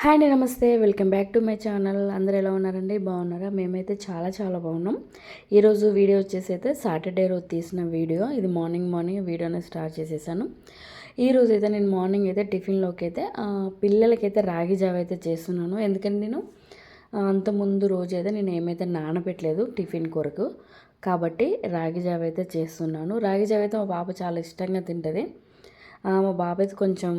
Hi అండి, నమస్తే. Welcome back to my channel. అందరూ ఎలా ఉన్నారండి? బాగున్నారా? మేమైతే చాలా చాలా బాగున్నాం. ఈరోజు వీడియో వచ్చేసి అయితే సాటర్డే రోజు తీసిన వీడియో. ఇది మార్నింగ్ వీడియోని స్టార్ట్ చేసేసాను. ఈరోజు అయితే నేను మార్నింగ్ అయితే టిఫిన్లోకి అయితే పిల్లలకైతే రాగి జావ అయితే చేస్తున్నాను. ఎందుకంటే నేను అంతకుముందు రోజు అయితే నేను ఏమైతే నానబెట్టలేదు టిఫిన్ కొరకు, కాబట్టి రాగి జావ అయితే చేస్తున్నాను. రాగి జావ అయితే మా పాప చాలా ఇష్టంగా తింటుంది. మా బాబు అయితే కొంచెం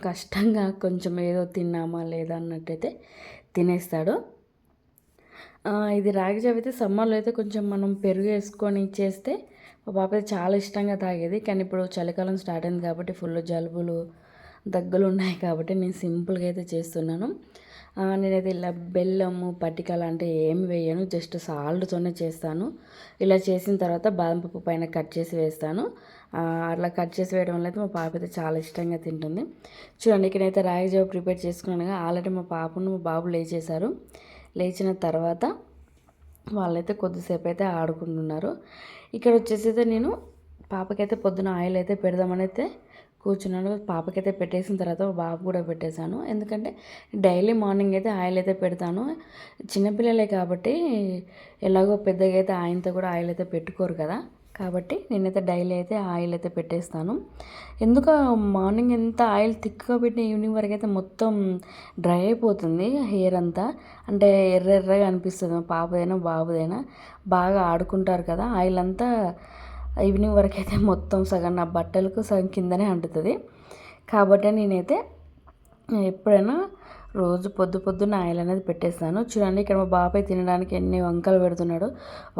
కష్టంగా కొంచెం ఏదో తిన్నామా లేదా అన్నట్టయితే తినేస్తాడు. ఇది రాగి జావ అయితే సమ్మర్లో అయితే కొంచెం మనం పెరుగు వేసుకొని చేస్తే మా పాప అయితే చాలా ఇష్టంగా తాగేది. కానీ ఇప్పుడు చలికాలం స్టార్ట్ అయింది కాబట్టి ఫుల్ జలుబులు దగ్గులు ఉన్నాయి కాబట్టి నేను సింపుల్గా అయితే చేస్తున్నాను. నేనైతే ఇలా బెల్లము పట్టిక లాంటివి ఏమి వేయను, జస్ట్ సాల్ట్తోనే చేస్తాను. ఇలా చేసిన తర్వాత బాదం పప్పు పైన కట్ చేసి వేస్తాను. అట్లా కట్ చేసి వేయడం వల్ల అయితే మా పాప అయితే చాలా ఇష్టంగా తింటుంది. చూడండి, ఇక్కడైతే రాగి జావ ప్రిపేర్ చేసుకున్నాను. ఆల్రెడీ మా పాపను మా బాబు లేచేశారు. లేచిన తర్వాత వాళ్ళైతే కొద్దిసేపు అయితే ఆడుకుంటున్నారు. ఇక్కడ వచ్చేసి అయితే నేను పాపకైతే పొద్దున ఆయిల్ అయితే పెడదామని అయితే కూర్చున్నాను. పాపకైతే పెట్టేసిన తర్వాత బాబు కూడా పెట్టేశాను. ఎందుకంటే డైలీ మార్నింగ్ అయితే ఆయిల్ అయితే పెడతాను. చిన్నపిల్లలే కాబట్టి ఎలాగో పెద్దగా అయితే ఆయనతో కూడా ఆయిల్ అయితే పెట్టుకోరు కదా, కాబట్టి నేనైతే డైలీ అయితే ఆయిల్ అయితే పెట్టేస్తాను. ఎందుకు మార్నింగ్ ఎంత ఆయిల్ థిక్గా పెట్టిన ఈవినింగ్ వరకు అయితే మొత్తం డ్రై అయిపోతుంది హెయిర్ అంతా. అంటే ఎర్రగా అనిపిస్తుంది. మా పాపదైనా బాబుదైనా బాగా ఆడుకుంటారు కదా, ఆయిల్ అంతా ఈవినింగ్ వరకు అయితే మొత్తం సగం నా బట్టలకు సగం కిందనే అంటుతుంది. కాబట్టి నేనైతే ఎప్పుడైనా రోజు పొద్దున్న ఆయిల్ అనేది పెట్టేస్తాను. చూడండి, ఇక్కడ మా బాబాయ్ తినడానికి ఎన్ని వంకలు పెడుతున్నాడు.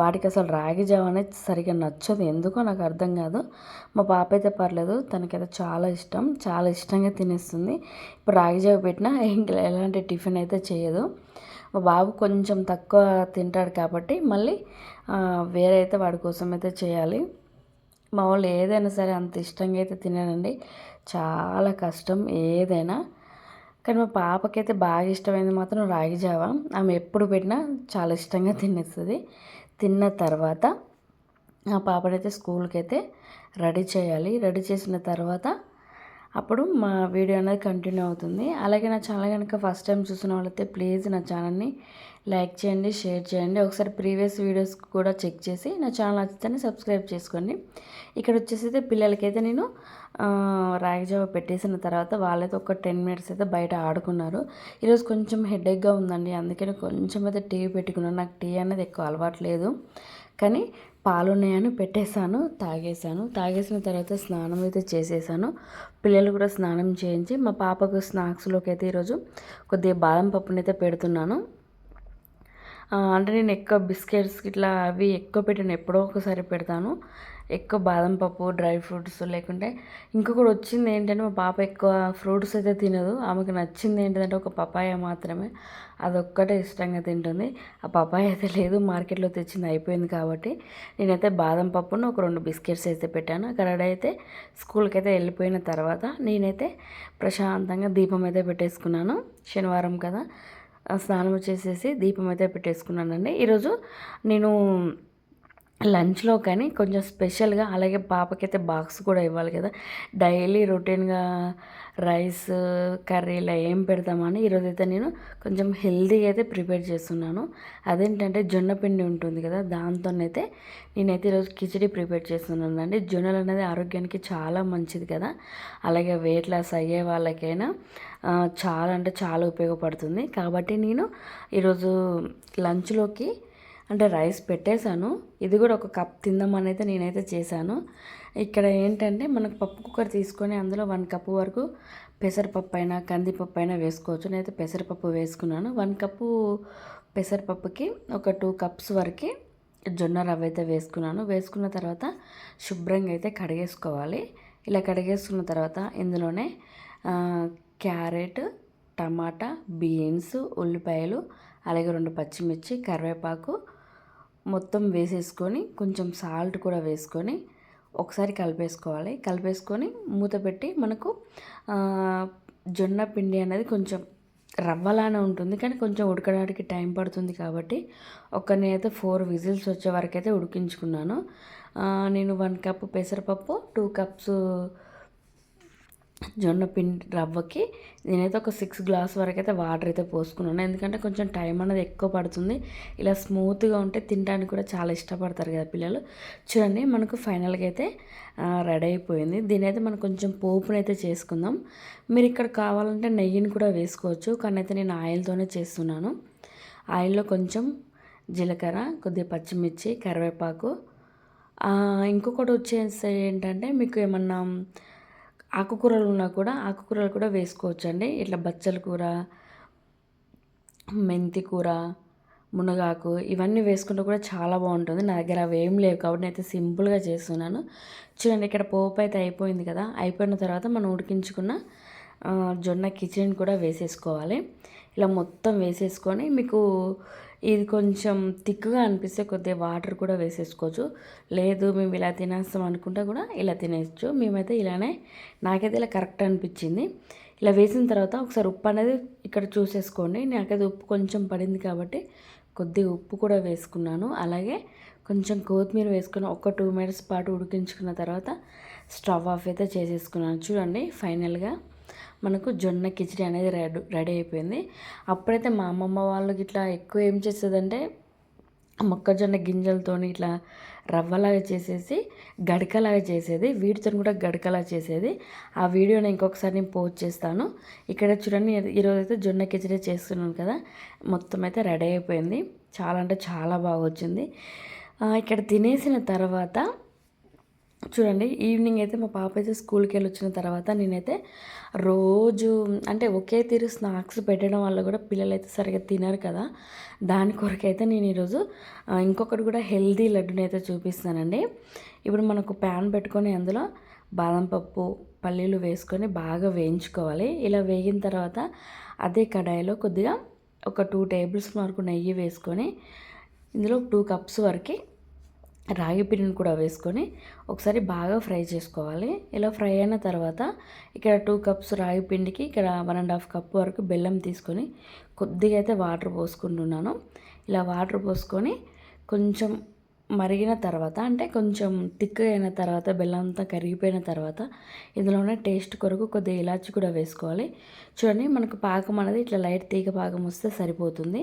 వాటికి అసలు రాగి జావ అనేది సరిగ్గా నచ్చదు, ఎందుకో నాకు అర్థం కాదు. మా పాప అయితే పర్లేదు, తనకైతే చాలా ఇష్టం, చాలా ఇష్టంగా తినేస్తుంది. ఇప్పుడు రాగి జావ పెట్టినా ఇంకా ఎలాంటి టిఫిన్ అయితే చేయదు. మా బాబు కొంచెం తక్కువ తింటాడు కాబట్టి మళ్ళీ వేరే అయితే వాడి కోసం అయితే చేయాలి. మా వాళ్ళు ఏదైనా సరే అంత ఇష్టంగా అయితే తినడండి, చాలా కష్టం ఏదైనా. కానీ మా పాపకైతే బాగా ఇష్టమైంది మాత్రం రాగి జావ. ఆమె ఎప్పుడు పెట్టినా చాలా ఇష్టంగా తినేస్తుంది. తిన్న తర్వాత ఆ పాపనైతే స్కూల్కి అయితే రెడీ చేయాలి. రెడీ చేసిన తర్వాత అప్పుడు మా వీడియో అనేది కంటిన్యూ అవుతుంది. అలాగే నా ఛానల్ కనుక ఫస్ట్ టైం చూసిన వాళ్ళైతే ప్లీజ్ నా ఛానల్ని లైక్ చేయండి, షేర్ చేయండి. ఒకసారి ప్రీవియస్ వీడియోస్ కూడా చెక్ చేసి నా ఛానల్ నచ్చితేనే సబ్స్క్రైబ్ చేసుకోండి. ఇక్కడ వచ్చేసి అయితే పిల్లలకైతే నేను రాగి జావ పెట్టేసిన తర్వాత వాళ్ళైతే ఒక 10 మినిట్స్ అయితే బయట ఆడుకున్నారు. ఈరోజు కొంచెం హెడేక్గా ఉందండి, అందుకని కొంచెం అయితే టీ పెట్టుకున్నాను. నాకు టీ అనేది ఎక్కువ అలవాటు లేదు, కానీ పాలున్నాయని పెట్టేశాను, తాగేసిన తర్వాత స్నానం అయితే చేసేసాను. పిల్లలు కూడా స్నానం చేయించి మా పాపకు స్నాక్స్లోకి అయితే ఈరోజు కొద్దిగా బాదం పప్పుని అయితే పెడుతున్నాను. అంటే నేను ఎక్కువ బిస్కెట్స్ ఇట్లా అవి ఎక్కువ పెట్టాను, ఎప్పుడో ఒకసారి పెడతాను. ఎక్కువ బాదం పప్పు, డ్రై ఫ్రూట్స్ లేకుంటే ఇంకొకటి వచ్చింది ఏంటంటే మా పాప ఎక్కువ ఫ్రూట్స్ అయితే తినదు. ఆమెకు నచ్చింది ఏంటంటే ఒక పపాయ మాత్రమే, అదొక్కటే ఇష్టంగా తింటుంది. ఆ పపాయ అయితే లేదు, మార్కెట్లో తెచ్చింది అయిపోయింది. కాబట్టి నేనైతే బాదం పప్పును ఒక 2 బిస్కెట్స్ అయితే పెట్టాను. అక్కడ అయితే స్కూల్కి అయితే వెళ్ళిపోయిన తర్వాత నేనైతే ప్రశాంతంగా దీపం అయితే పెట్టేసుకున్నాను. శనివారం కదా, స్నానం చేసేసి దీపం అయితే పెట్టేసుకున్నానండి. ఈరోజు నేను లంచ్లో కానీ కొంచెం స్పెషల్గా, అలాగే పాపకైతే బాక్స్ కూడా ఇవ్వాలి కదా, డైలీ రొటీన్గా రైస్ కర్రీ ఇలా ఏం పెడతామని ఈరోజు అయితే నేను కొంచెం హెల్తీగా అయితే ప్రిపేర్ చేస్తున్నాను. అదేంటంటే జొన్న పిండి ఉంటుంది కదా, దాంతోనైతే నేనైతే ఈరోజు కిచడీ ప్రిపేర్ చేస్తున్నాను అండి. జొన్నలు అనేది ఆరోగ్యానికి చాలా మంచిది కదా, అలాగే వెయిట్ లాస్ అయ్యే వాళ్ళకైనా చాలా అంటే చాలా ఉపయోగపడుతుంది. కాబట్టి నేను ఈరోజు లంచ్లోకి అంటే రైస్ పెట్టేశాను. ఇది కూడా ఒక కప్ తిందామని అయితే నేనైతే చేశాను. ఇక్కడ ఏంటంటే మనకు పప్పు కుక్కర్ తీసుకొని అందులో 1 కప్పు వరకు పెసరపప్పు అయినా కందిపప్పు అయినా వేసుకోవచ్చు. నేనైతే పెసరపప్పు వేసుకున్నాను. 1 కప్పు పెసరపప్పుకి ఒక 2 కప్స్ వరకు జొన్న రవ్వ అయితే వేసుకున్నాను. వేసుకున్న తర్వాత శుభ్రంగా అయితే కడిగేసుకోవాలి. ఇలా కడిగేసుకున్న తర్వాత ఇందులోనే క్యారెట్, టమాటా, బీన్స్, ఉల్లిపాయలు, అలాగే 2 పచ్చిమిర్చి, కరివేపాకు మొత్తం వేసేసుకొని కొంచెం సాల్ట్ కూడా వేసుకొని ఒకసారి కలిపేసుకొని మూత పెట్టి మనకు జొన్న పిండి అనేది కొంచెం రవ్వలానే ఉంటుంది, కానీ కొంచెం ఉడకడానికి టైం పడుతుంది. కాబట్టి నేనైతే 4 విజిల్స్ వచ్చే వరకు అయితే ఉడికించుకున్నాను. నేను 1 కప్పు పెసరపప్పు, 2 కప్స్ జొన్న పిండి రవ్వకి నేనైతే ఒక 6 గ్లాస్ వరకు అయితే వాటర్ అయితే పోసుకున్నాను. ఎందుకంటే కొంచెం టైం అనేది ఎక్కువ పడుతుంది. ఇలా స్మూత్గా ఉంటే తినడానికి కూడా చాలా ఇష్టపడతారు కదా పిల్లలు. చూడండి మనకు ఫైనల్గా అయితే రెడీ అయిపోయింది. దీని అయితే మనం కొంచెం పోపునైతే చేసుకుందాం. మీరు ఇక్కడ కావాలంటే నెయ్యిని కూడా వేసుకోవచ్చు, కానీ అయితే నేను ఆయిల్తోనే చేస్తున్నాను. ఆయిల్లో కొంచెం జీలకర్ర, కొద్దిగా పచ్చిమిర్చి, కరివేపాకు, ఇంకొకటి వచ్చేసి ఏంటంటే మీకు ఏమన్నా ఆకుకూరలు ఉన్నా కూడా ఆకుకూరలు కూడా వేసుకోవచ్చండి. ఇట్లా బచ్చల కూర, మెంతి కూర, మునగాకు ఇవన్నీ వేసుకుంటే కూడా చాలా బాగుంటుంది. నా దగ్గర అవి ఏం లేవు కాబట్టి నేనైతే సింపుల్గా చేస్తున్నాను. చూడండి ఇక్కడ పోపు అయితే అయిపోయింది కదా. అయిపోయిన తర్వాత మనం ఉడికించుకున్న జొన్న కిచిడిని కూడా వేసేసుకోవాలి. ఇలా మొత్తం వేసేసుకొని మీకు ఇది కొంచెం థిక్గా అనిపిస్తే కొద్దిగా వాటర్ కూడా వేసేసుకోవచ్చు. లేదు మేము ఇలా తినేస్తాం అనుకుంటే కూడా ఇలా తినేయచ్చు. మేమైతే ఇలానే, నాకైతే ఇలా కరెక్ట్ అనిపించింది. ఇలా వేసిన తర్వాత ఒకసారి ఉప్పు అనేది ఇక్కడ చూసేసుకోండి. నాకైతే ఉప్పు కొంచెం పడింది కాబట్టి కొద్దిగా ఉప్పు కూడా వేసుకున్నాను. అలాగే కొంచెం కొత్తిమీర వేసుకుని ఒక 2 మినిట్స్ పాటు ఉడికించుకున్న తర్వాత స్టవ్ ఆఫ్ అయితే చేసేసుకున్నాను. చూడండి ఫైనల్గా మనకు జొన్న కిచిడి అనేది రెడీ అయిపోయింది. అప్పుడైతే మా అమ్మమ్మ వాళ్ళకి ఇట్లా ఎక్కువ ఏం చేసేదంటే మొక్కజొన్న గింజలతోని ఇట్లా రవ్వలాగా చేసేసి గడకలాగా చేసేది. వీటితో కూడా గడకలా చేసేది. ఆ వీడియోని ఇంకొకసారి నేను పోస్ట్ చేస్తాను. ఇక్కడ చూడండి ఈరోజు అయితే జొన్న కిచిడి చేస్తున్నాను కదా. మొత్తం అయితే రెడీ అయిపోయింది. చాలా అంటే చాలా బాగా వచ్చింది. ఇక్కడ తినేసిన తర్వాత చూడండి ఈవినింగ్ అయితే మా పాప అయితే స్కూల్కి వెళ్ళి వచ్చిన తర్వాత నేనైతే రోజు అంటే ఒకే తీరు స్నాక్స్ పెట్టడం వల్ల కూడా పిల్లలు అయితే సరిగ్గా తినరు కదా. దాని కొరకైతే నేను ఈరోజు ఇంకొకటి కూడా హెల్దీ లడ్డుని అయితే చూపిస్తానండి. ఇప్పుడు మనకు ప్యాన్ పెట్టుకొని అందులో బాదం పప్పు, పల్లీలు వేసుకొని బాగా వేయించుకోవాలి. ఇలా వేగిన తర్వాత అదే కడాయిలో కొద్దిగా ఒక 2 టేబుల్ స్పూన్ వరకు నెయ్యి వేసుకొని ఇందులో 2 కప్స్ వరకు రాగి పిండిని కూడా వేసుకొని ఒకసారి బాగా ఫ్రై చేసుకోవాలి. ఇలా ఫ్రై అయిన తర్వాత ఇక్కడ 2 కప్స్ రాగి పిండికి ఇక్కడ 1.5 కప్ వరకు బెల్లం తీసుకొని కొద్దిగా అయితే వాటర్ పోసుకుంటున్నాను. ఇలా వాటర్ పోసుకొని కొంచెం మరిగిన తర్వాత అంటే కొంచెం థిక్గా అయిన తర్వాత బెల్లం అంతా కరిగిపోయిన తర్వాత ఇందులోనే టేస్ట్ కొరకు కొద్దిగా ఇలాచి కూడా వేసుకోవాలి. చూడండి మనకు పాకం అనేది ఇట్లా లైట్ తీగ పాకం వస్తే సరిపోతుంది.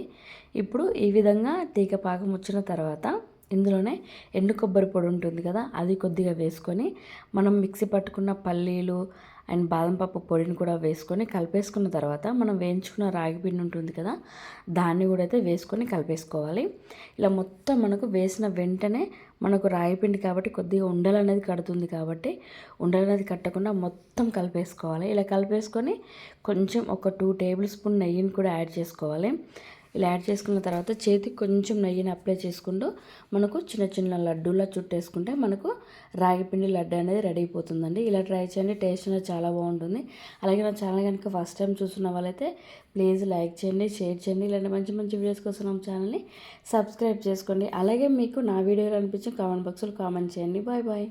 ఇప్పుడు ఈ విధంగా తీగ పాకం వచ్చిన తర్వాత ఇందులోనే ఎండు కొబ్బరి పొడి ఉంటుంది కదా, అది కొద్దిగా వేసుకొని మనం మిక్సీ పట్టుకున్న పల్లీలు అండ్ బాదం పప్పు పొడిని కూడా వేసుకొని కలిపేసుకున్న తర్వాత మనం వేయించుకున్న రాగి పిండి ఉంటుంది కదా, దాన్ని కూడా అయితే వేసుకొని కలిపేసుకోవాలి. ఇలా మొత్తం మనకు వేసిన వెంటనే మనకు రాగి పిండి కాబట్టి కొద్దిగా ఉండలు అనేది కడుతుంది కాబట్టి ఉండలు అనేది కట్టకుండా మొత్తం కలిపేసుకోవాలి. ఇలా కలిపేసుకొని కొంచెం ఒక 2 టేబుల్ స్పూన్ నెయ్యిని కూడా యాడ్ చేసుకోవాలి. ఇలా యాడ్ చేసుకున్న తర్వాత చేతికి కొంచెం నెయ్యిని అప్లై చేసుకుంటూ మనకు చిన్న చిన్న లడ్డూలా చుట్టేసుకుంటే మనకు రాగిపిండి లడ్డు అనేది రెడీ అయిపోతుందండి. ఇలా ట్రై చేయండి, టేస్ట్ అనేది చాలా బాగుంటుంది. అలాగే నా ఛానల్ కనుక ఫస్ట్ టైం చూస్తున్న వాళ్ళైతే ప్లీజ్ లైక్ చేయండి, షేర్ చేయండి. ఇలాంటి మంచి మంచి వీడియోస్ కోసం నా ఛానల్ని సబ్స్క్రైబ్ చేసుకోండి. అలాగే మీకు నా వీడియోలు అనిపించి కామెంట్ బాక్స్లో కామెంట్ చేయండి. Bye bye.